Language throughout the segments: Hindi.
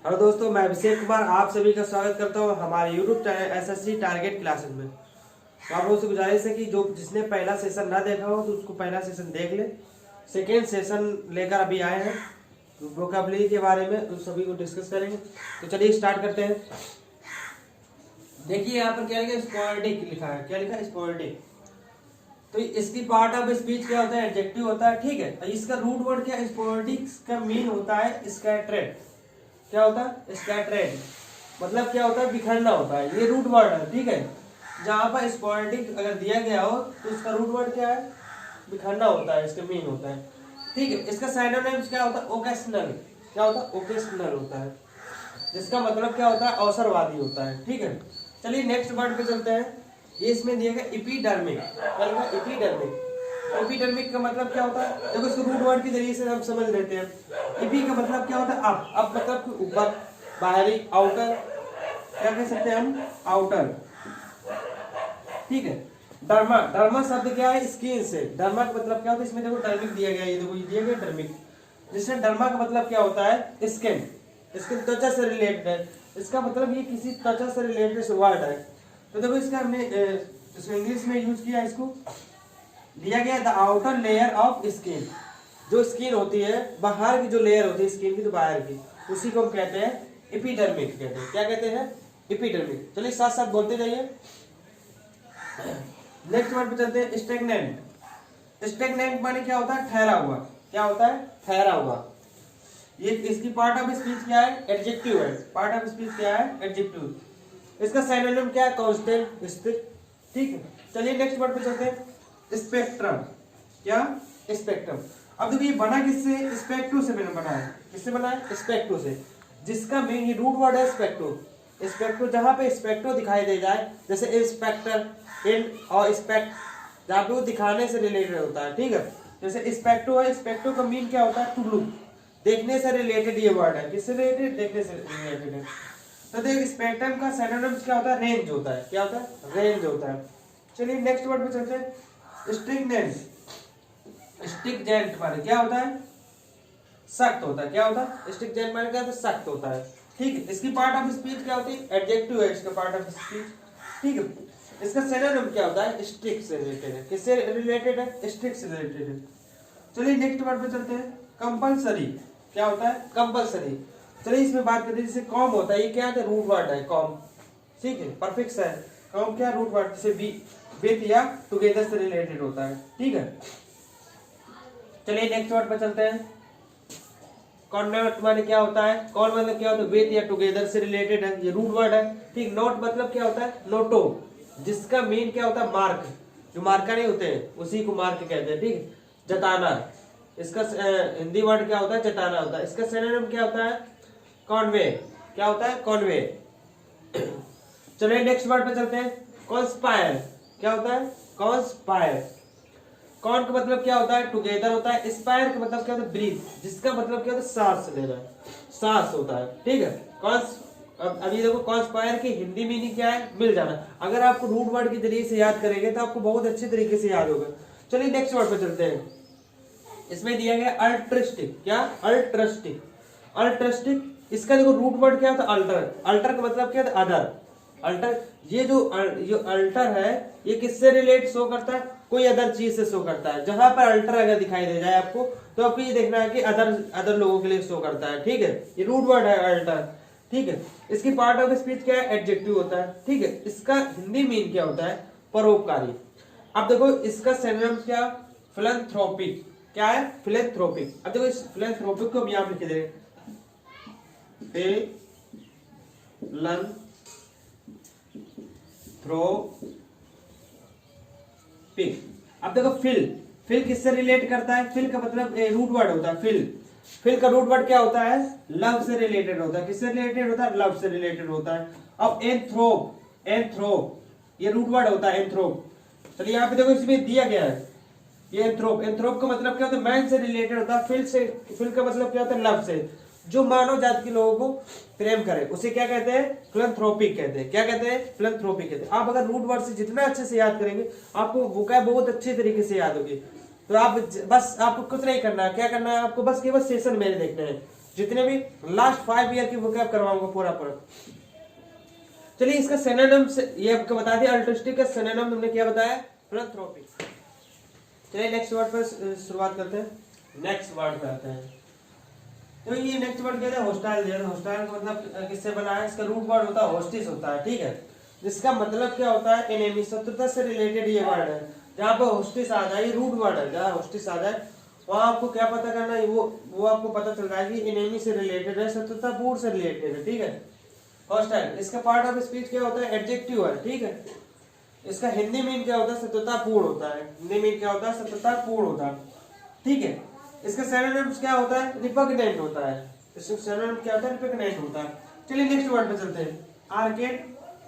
हेलो दोस्तों, मैं अभिषेक कुमार आप सभी का स्वागत करता हूं हमारे YouTube channel SSC target classes में। तो आप लोगों से गुजारिश है कि जो जिसने पहला सेशन ना देखा हो तो उसको पहला सेशन देख ले। सेकेंड सेशन लेकर अभी आए हैं, तो वोकैबुलरी के बारे में उन सभी को डिस्कस करेंगे। तो चलिए स्टार्ट करते हैं। देखिए यहाँ पर क्या लिखा है, स्पोरेडिक लिखा है। क्या लिखा है? स्पोरेडिक। तो इसकी पार्ट ऑफ स्पीच क्या होता है? एडजेक्टिव होता है, ठीक है। तो इसका रूट वर्ड क्या है? स्पोरेडिक का मीन होता है स्कैटरेड। क्या होता है? स्कैटरेड मतलब क्या होता है? बिखरना होता है। ये रूट वर्ड है, ठीक है। जहां पर स्पोरेडिक अगर दिया गया हो तो उसका रूट वर्ड क्या है? बिखरना होता है, इसका मीन होता है, ठीक है। इसका सिनोनिम्स क्या होता है? ओकेशनल। क्या होता है? ओकेशनल होता है, जिसका मतलब क्या होता है? अवसरवादी होता है, ठीक है। चलिए नेक्स्ट वर्ड पे चलते हैं। ये इसमें दिया गया एपिडर्मिक। एपिडर्मिक। एपिडर्मिक का मतलब क्या होता है? देखो इसको रूट वर्ड के जरिए से हम समझ लेते हैं। एपी का मतलब क्या होता है? अप मतलब ऊपर, बाहरी, आउटर। क्या कह सकते हैं हम? आउटर, ठीक है। डर्मा, डर्मा शब्द क्या है? स्किन से। डर्मा का मतलब क्या होता है? इसमें देखो डर्मिक दिया गया, ये देखो ये दिया गया डर्मिक। जिससे डर्मा का मतलब क्या होता है? स्किन। स्किन त्वचा से रिलेटेड है। इसका मतलब ये किसी त्वचा से रिलेटेड वर्ड है। तो देखो इसका हमने इंग्लिश में यूज किया, इसको दिया गया the outer layer of skin. जो स्किन होती है, बाहर की जो लेयर होती है स्किन की, तो बाहर की, उसी को हम कहते हैं एपिडर्मिक कहते हैं। क्या कहते हैं? एपिडर्मिक। चलिए साथ साथ बोलते जाइए। नेक्स्ट वर्ड पे चलते हैं, स्टेगनेंट। स्टेगनेंट माने क्या होता है? ठहरा हुआ। क्या होता है? ठहरा हुआ। ये इसकी पार्ट ऑफ स्पीच क्या है? एडजेक्टिव है। पार्ट ऑफ स्पीच क्या है? एडजेक्टिव। इसका सिनोनिम क्या है? कांस्टेंट, स्थिर, ठीक है। चलिए नेक्स्ट वर्ड पे चलते हैं, स्पेक्ट्रम। क्या? स्पेक्ट्रम। अब देखिए बना किससे? स्पेक्ट्रो से बना है। किससे बना है? स्पेक्ट्रो से, जिसका मेन ये रूट वर्ड है स्पेक्ट्रो। स्पेक्ट्रो, जहां पे स्पेक्ट्रो दिखाई दे जाए, जैसे इंस्पेक्टर, इन और स्पेक्ट, जहां पे वो दिखाने से रिलेटेड होता है, ठीक है। जैसे स्पेक्ट्रो है, स्पेक्ट्रो का मीन क्या होता है? टू लुक, देखने से रिलेटेड ये वर्ड है। किससे रिलेटेड? देखने से रिलेटेड है। तो देख स्पेक्ट्रम का सिनोनिम्स क्या होता है? रेंज होता है। क्या होता है? रेंज होता है। चलिए नेक्स्ट वर्ड पे चलते हैं, स्ट्रिक्टनेस। स्ट्रिक्टेंट माने क्या होता है? सख्त होता है। क्या होता है? स्ट्रिक्टेंट माने क्या होता है? सख्त होता है, ठीक है। इसकी पार्ट ऑफ स्पीच क्या होती है? एडजेक्टिव है इसका पार्ट ऑफ स्पीच, ठीक है। इसका सिनोनिम क्या होता है? स्ट्रिक्ट से रिलेटेड है। किससे रिलेटेड है? स्ट्रिक्ट से रिलेटेड है। चलिए नेक्स्ट वर्ड पे चलते हैं, कंपल्सरी। क्या होता है? कंपल्सरी। चलिए इसमें बात करते हैं, जैसे कॉम होता है, ये क्या है? रूट वर्ड है कॉम, ठीक है। परफिक्स है। कॉम क्या? रूट वर्ड, जैसे बी, विथ या टुगेदर से रिलेटेड होता है, ठीक है। चलिए नेक्स्ट वर्ड पर चलते हैं, कॉन्नॉट माने क्या होता है? कॉन मतलब क्या होता है? विथ या टुगेदर से रिलेटेड है, ये रूट वर्ड है, ठीक। नोट मतलब क्या होता है? नोटो, जिसका मीन क्या होता है? मार्क। जो मार्का नहीं होते हैं उसी को मार्क कहते हैं, ठीक है। जताना, इसका हिंदी वर्ड क्या होता है? जताना होता है। इसका सिनोनिम क्या होता है? कॉन्वे। क्या होता है? कॉन्वे। चलिए नेक्स्ट वर्ड पे चलते हैं, कॉन्स्पायर। क्या होता है? कॉन्स्पायर। कॉन का मतलब क्या होता है? टुगेदर होता है। स्पायर का मतलब क्या होता है? ब्रीथ, जिसका मतलब क्या होता है? सांस लेना, सांस होता है, ठीक है। कॉन्स, अभी देखो कॉन्स्पायर की हिंदी मीनिंग क्या है? मिल जाना। अगर आपको रूट वर्ड के जरिए से याद करेंगे तो आपको बहुत अच्छे तरीके से याद होगा। चलिए नेक्स्ट वर्ड पे चलते हैं, इसमें दिया गया अल्ट्रिस्टिक। क्या? अल्ट्रिस्टिक। अल्ट्रिस्टिक, इसका देखो रूट वर्ड क्या होता है? अल्टर। अल्टर का मतलब क्या होता है? अदर। अल्टर, ये जो अल्टर है, ये किससे रिलेट शो करता है? कोई अदर चीज से शो करता है। जहां पर अल्टर अगर दिखाई दे जाए आपको, तो आपको ये देखना है कि अदर लोगों के लिए शो करता है, ठीक है। ये रूट वर्ड है अल्टर, ठीक है। इसकी पार्ट ऑफ स्पीच क्या है? एडजेक्टिव होता है, ठीक है। इसका हिंदी मीन क्या होता है? परोपकारी। अब देखो इसका सिनोनिम क्या? फिलैंथ्रोपिक। क्या है? फिलैंथ्रोपिक। अब देखो इस फिलैंथ्रोपिक को हम यहां लिख दे, फिल। अब देखो फिल, फिल किससे रिलेट करता है? फिल का मतलब रूट वर्ड होता है फिल। फिल का रूट वर्ड क्या होता है? लव से रिलेटेड होता है। किससे रिलेटेड होता है? लव से रिलेटेड होता है। अब एंथ्रोप, एंथ्रोप ये रूट वर्ड होता है, एंथ्रोप। चलिए यहाँ पे देखो इसमें दिया गया है ये एंथ्रोप। एंथ्रोप का मतलब क्या होता है? मैन से रिलेटेड होता है। फिल से, फिल का मतलब क्या होता है? लव से। जो मानव जाति के लोगों को प्रेम करे उसे क्या कहते हैं? फिलैंथ्रोपिक कहते हैं। क्या कहते हैं? फिलैंथ्रोपिक कहते हैं। आप अगर रूट वर्ड से जितना अच्छे से याद करेंगे, आपको वोकैब बहुत अच्छे तरीके से याद होगी। तो आप बस, आपको कुछ नहीं करना है। क्या करना है आपको? बस केवल सेशन मेरे देखने हैं। जितने भी लास्ट 5 ईयर की वोकैब करवाऊंगा पूरा पूरा। चलिए इसका सिनोनिम से ये आपको बता दिया, अल्ट्रुइस्टिक का सिनोनिम हमने क्या बताया, फिलैंथ्रोपिक। चलिए नेक्स्ट वर्ड पर शुरुआत करते हैं, नेक्स्ट वर्ड पे आते हैं। तो ये नेक्स्ट वर्ड क्या है, हॉस्टाइल दिया। हॉस्टाइल का मतलब किससे बना है, इसका रूट वर्ड होता है होस्टिस होता है, ठीक है, जिसका मतलब क्या होता है, एनिमी, शत्रुता से रिलेटेड ये वर्ड है। जहाँ पर होस्टिस आ जाए, रूट वर्ड है, जहाँ होस्टिस आ जाए वहाँ आपको क्या पता करना है, वो आपको पता चल रहा है कि एनिमी से रिलेटेड है, शत्रुतापूर्ण से रिलेटेड है, ठीक है। हॉस्टाइल, इसका पार्ट ऑफ स्पीच क्या होता है, एडजेक्टिव है, ठीक है। इसका हिंदी मीन क्या होता है, शत्रुतापूर्ण होता है, हिंदी मीन क्या होता है, शत्रुतापूर्ण होता है, ठीक है। इसका सिनोनिम्स क्या होता है, रिपग्नेंट होता है, इसका सिनोनिम क्या होता है, रिपग्नेंट होता है। चलिए नेक्स्ट वर्ड पे चलते हैं, आर्केन।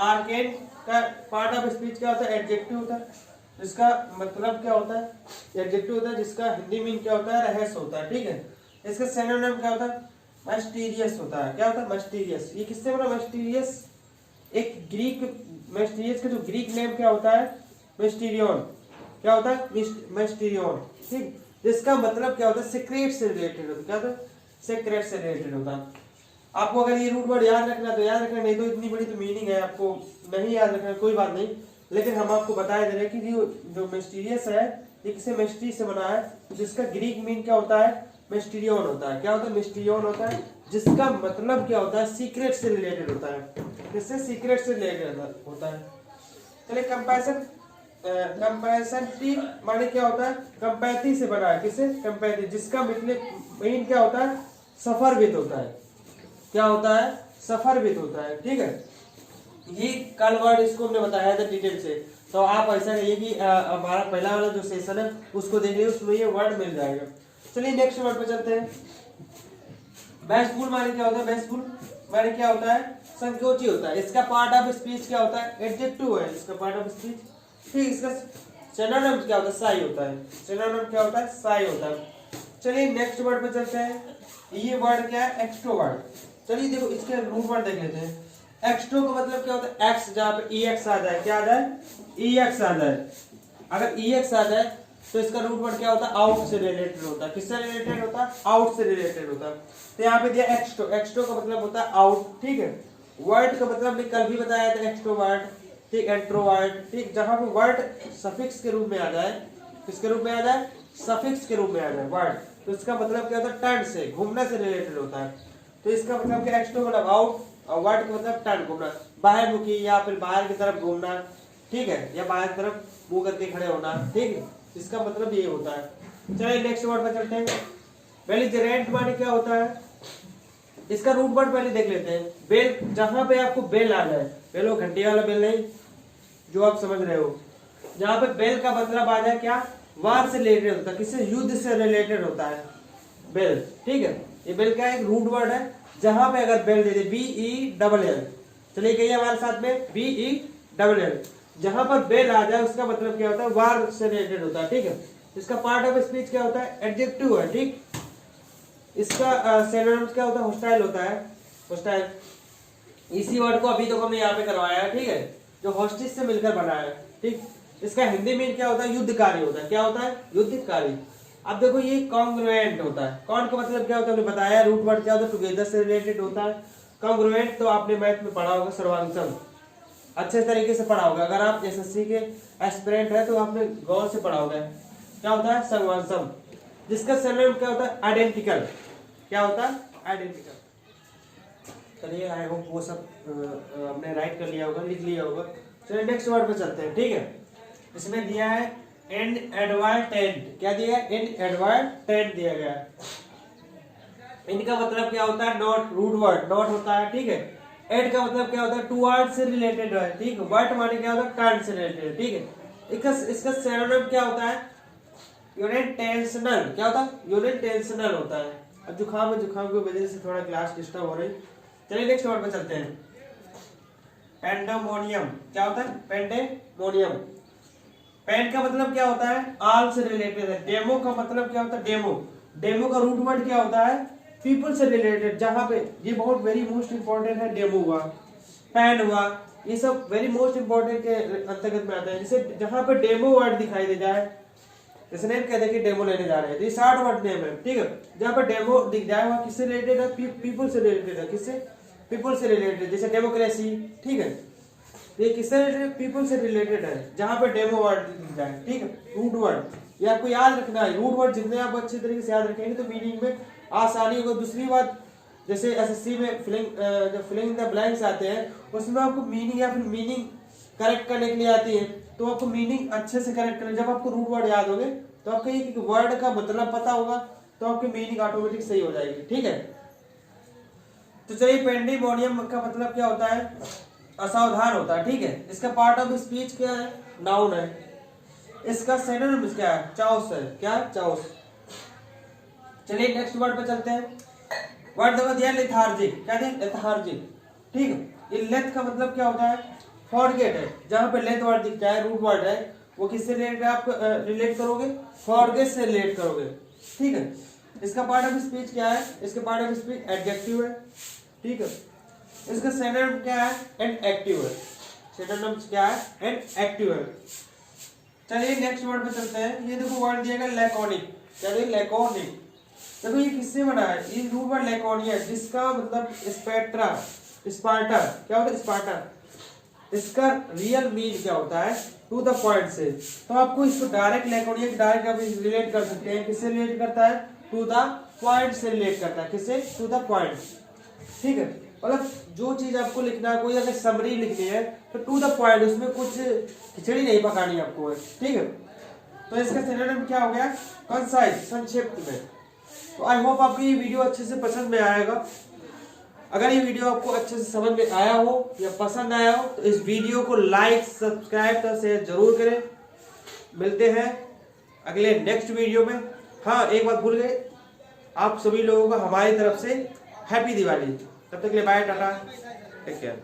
आर्केन का पार्ट ऑफ स्पीच क्या होता है, एडजेक्टिव होता है, इसका मतलब क्या होता है, एडजेक्टिव होता है, जिसका हिंदी मीन क्या होता है, रहस्य होता है, ठीक है। इसका सिनोनिम क्या होता है, मिस्टीरियस होता है, क्या होता है, मिस्टीरियस। ये किससे बना, मिस्टीरियस, एक ग्रीक, मिस्टीरियस का जो ग्रीक नेम क्या होता है, मिस्टीरियन, क्या होता है, मिस्टीरियन, ठीक, जिसका मतलब क्या होता है, सीक्रेट से रिलेटेड होता है, क्या होता है, सीक्रेट से रिलेटेड होता है। आपको अगर ये रूट वर्ड याद रखना तो याद रखना, नहीं तो इतनी बड़ी तो मीनिंग है, आपको नहीं याद रखना कोई बात नहीं, लेकिन हम आपको बताए दे रहे हैं कि जो मिस्टीरियस है ये किसी मिस्ट्री से बना है, जिसका ग्रीक मीन क्या होता है, मिस्टीरियन होता है, क्या होता है, मिस्टीरियन होता है, जिसका मतलब क्या होता है, सीक्रेट से रिलेटेड होता है, जिससे सीक्रेट से रिलेटेड होता है। चलिए कंपैशन, कंपैरेटिव माने क्या होता है, कंपैरेटिव से बना है, किससे, कंपैरेटिव, जिसका मीन क्या होता है, सफर विद होता है, क्या होता है, सफर विद होता है, ठीक है। ये कल वर्ड इसको हमने बताया था डिटेल से, तो आप ऐसा करिए कि हमारा पहला वाला जो सेशन है उसको देखिए, उसमें ये वर्ड मिल जाएगा। चलिए नेक्स्ट वर्ड पे चलते हैं। बेस्टफुल माने क्या होता है, बेस्टफुल माने क्या होता है, संकोची होता है, इसका पार्ट ऑफ स्पीच क्या होता है, एडजेक्टिव है, इसका पार्ट ऑफ स्पीच, ठीक। इसका सिनोनिम क्या होता है, साई होता है, सिनोनिम क्या होता है, साई होता है। चलिए नेक्स्ट वर्ड पे चलते हैं, ये वर्ड क्या है, एक्सट्रोवर्ट। चलिए देखो इसके रूट वर्ड देख लेते हैं। एक्सट्रो का मतलब क्या होता है, एक्स, जहाँ पे ई एक्स आ जाए, क्या आ जाए, ई एक्स आ जाए, अगर ई एक्स आ जाए तो इसका रूट वर्ड क्या होता है, आउट से रिलेटेड होता है, किससे रिलेटेड होता है, आउट से रिलेटेड होता है। तो यहाँ पे दिया एक्सट्रो, एक्सट्रो का मतलब होता है आउट, ठीक है। वर्ड का मतलब हमने कल भी बताया था, एक्सट्रोवर्ट, ठीक, इंट्रोवर्ट, ठीक, जहां पे वर्ड सफिक्स के रूप में आ जाए, किसके रूप में आ जाए, सफिक्स के रूप में आ जाए वर्ड, तो इसका मतलब क्या होता है, टर्न से, घूमने से रिलेटेड होता है। तो इसका मतलब क्या, एक्सट्रो मतलब आउट, और वर्ड का मतलब टर्न, घूमना, बाहर मुखी या फिर बाहर की तरफ घूमना, ठीक है, या बाहर की तरफ मुंह करके खड़े होना, ठीक है, इसका मतलब ये होता है। चलिए नेक्स्ट वर्ड पर चलते हैं। बेलिजरेंट माने क्या होता है, इसका रूट वर्ड पहले देख लेते हैं। बेल, जहां पे आपको बेल आ जाए, बेल वो घंटी वाला बेल नहीं जो आप समझ रहे हो, जहां पे बेल का मतलब आ जाए क्या, वार से रिलेटेड होता है, किसी युद्ध से रिलेटेड होता है बेल, ठीक है। ये बेल का एक रूट वर्ड है, जहां पे अगर बेल दे दे, बी ई डबल एल, चलिए कहिए हमारे साथ में, बी ई डबल एल, जहां पर बेल आ जाए उसका मतलब क्या होता है, वार से रिलेटेड होता है, ठीक है। इसका पार्ट ऑफ स्पीच क्या होता है, एडजेक्टिव है, ठीक। इसका सिनोनिम क्या होता है, हॉस्टाइल होता है, हॉस्टाइल। इसी वर्ड को अभी तो हमने यहाँ पे करवाया है, ठीक है, जो हॉस्टिस से मिलकर बना है, ठीक। इसका हिंदी में क्या होता है, युद्धकारी होता है, क्या होता है, युद्धकारी। अब देखो ये कॉन्ग्रुएंट होता है, कॉन का मतलब क्या होता है, हमने बताया, रूट वर्ड क्या होता है, टुगेदर से रिलेटेड होता है। कॉन्ग्रुएंट तो आपने मैथ में पढ़ा होगा, सर्वांगसम अच्छे तरीके से पढ़ा होगा, अगर आप एसएससी के एस्पिरेंट है तो आपने गौर से पढ़ा होगा, क्या होता है, सर्वांगसम। जिसका सिनोनिम क्या होता है, आइडेंटिकल, क्या होता है, आइडेंटिकल। चलिए आई होप वो सब हमने राइट कर लिया होगा, लिख लिया होगा। चलिए नेक्स्ट वर्ड पे चलते हैं, ठीक है। इसमें दिया है एंड एडवर्टेंट, क्या दिया है, एंड एडवर्टेंट दिया गया है। इनका मतलब क्या होता है, नॉट, रूट वर्ड नॉट होता है, ठीक है। एड का मतलब क्या होता है, टुवर्ड से रिलेटेड है, ठीक है। वर्ड माने क्या होता है, टर्न से रिलेटेड, ठीक है। इसका सिनोनिम क्या होता है, यूनिटेंशनल, क्या होता है, यूनिटेंशनल होता है। अब जुकाम की वजह से थोड़ा क्लास डिस्टर्ब हो रही। चलिए नेक्स्ट वर्ड पे चलते हैं। पेंडेमोनियम, क्या होता है, पेंडेमोनियम। पेन का मतलब क्या होता है, आल से रिलेटेड है। डेमो का मतलब क्या होता है, डेमो, डेमो का रूट वर्ड क्या होता है, पीपल से रिलेटेड, जहां पे ये बहुत वेरी मोस्ट इंपॉर्टेंट है, डेमो हुआ, पैन हुआ, ये सब वेरी मोस्ट इंपॉर्टेंट के अंतर्गत में आता है। जैसे जहां पे डेमो वर्ड दिखाई दे जाए, इस नेम कहते हैं कि डेमो लेने जा रहे हैं, तो ये 60 वर्ड नेम है, ठीक है। जहाँ पर डेमो दिख जाए वहाँ किससे रिलेटेड है, पीपल से रिलेटेड है, किससे, पीपल से रिलेटेड, जैसे डेमोक्रेसी, ठीक है, ये किससे रिलेटेड, पीपल से रिलेटेड है, जहाँ पर डेमो वर्ड दिख जाए, ठीक है। रूट वर्ड ये आपको याद रखना है, रूट वर्ड जितने आप अच्छे तरीके से याद रखेंगे तो मीनिंग में आसानी होगी। दूसरी बात, जैसे एसएससी में फिलिंग द ब्लैंक्स आते हैं, उसमें आपको मीनिंग या फिर मीनिंग करेक्ट करने के लिए आती है, तो आपको मीनिंग अच्छे से करेक्ट करना। जब आपको रूट वर्ड याद होंगे तो आपको एक वर्ड का मतलब पता होगा तो आपकी मीनिंग ऑटोमेटिक सही हो जाएगी, ठीक है। तो चलिए, पेंडिमोनियम का मतलब क्या होता है, असावधान होता है, ठीक है। इसका पार्ट ऑफ स्पीच क्या है, नाउन है। इसका सिनोनिम्स क्या है, चाउस है, क्या चाउस। चलिए नेक्स्ट वर्ड पे चलते हैं। वर्ड देखो दिया लेथार्जिक, क्या है लेथार्जिक, ठीक है। ये लेथ का मतलब क्या होता है, फॉरगेट है। जहां पे लेथ वर्ड दिखता है, रूट वर्ड है, वो किससे रिलेटेड आप रिलेट करोगे, फॉरगेट से रिलेट करोगे, ठीक है। इसका पार्ट ऑफ स्पीच क्या है, इसके पार्ट ऑफ स्पीच एडजेक्टिव है, ठीक है। इसका सिनोनिम क्या है, एंड एक्टिव है। सिनोनिम क्या है, एंड एक्टिव है। चलिए नेक्स्ट वर्ड पे चलते हैं। ये देखो वर्ड दिया गया लैकोनिक, क्या है लैकोनिक। देखो ये किससे बना है, ये रूट वर्ड लैकोनिया, जिसका मतलब स्पेक्ट्रा, स्पार्टा, क्या होता है स्पार्टा। इसका रियल मीन क्या होता है, टू द पॉइंट से। तो आपको इसको डायरेक्ट लैकोनिया डायरेक्ट आप रिलेट कर सकते हैं, किससे रिलेट करता है, टू द पॉइंट से रिलेट करता है, किससे, टू द पॉइंट, ठीक है। मतलब जो चीज आपको लिखना है, कोई अगर समरी लिखनी है तो टू द पॉइंट, उसमें कुछ खिचड़ी नहीं पकानी आपको, ठीक है। तो इसका सिनोनिम क्या हो गया, कंसाइज, संक्षिप्त में। तो आई होप आपको ये वीडियो अच्छे से पसंद में आएगा। अगर ये वीडियो आपको अच्छे से समझ में आया हो या पसंद आया हो तो इस वीडियो को लाइक, सब्सक्राइब और शेयर जरूर करें। मिलते हैं अगले नेक्स्ट वीडियो में। हाँ, एक बात भूल गए, आप सभी लोगों को हमारी तरफ से हैप्पी दिवाली। तब तक के लिए बाय, टाटा, टेक केयर।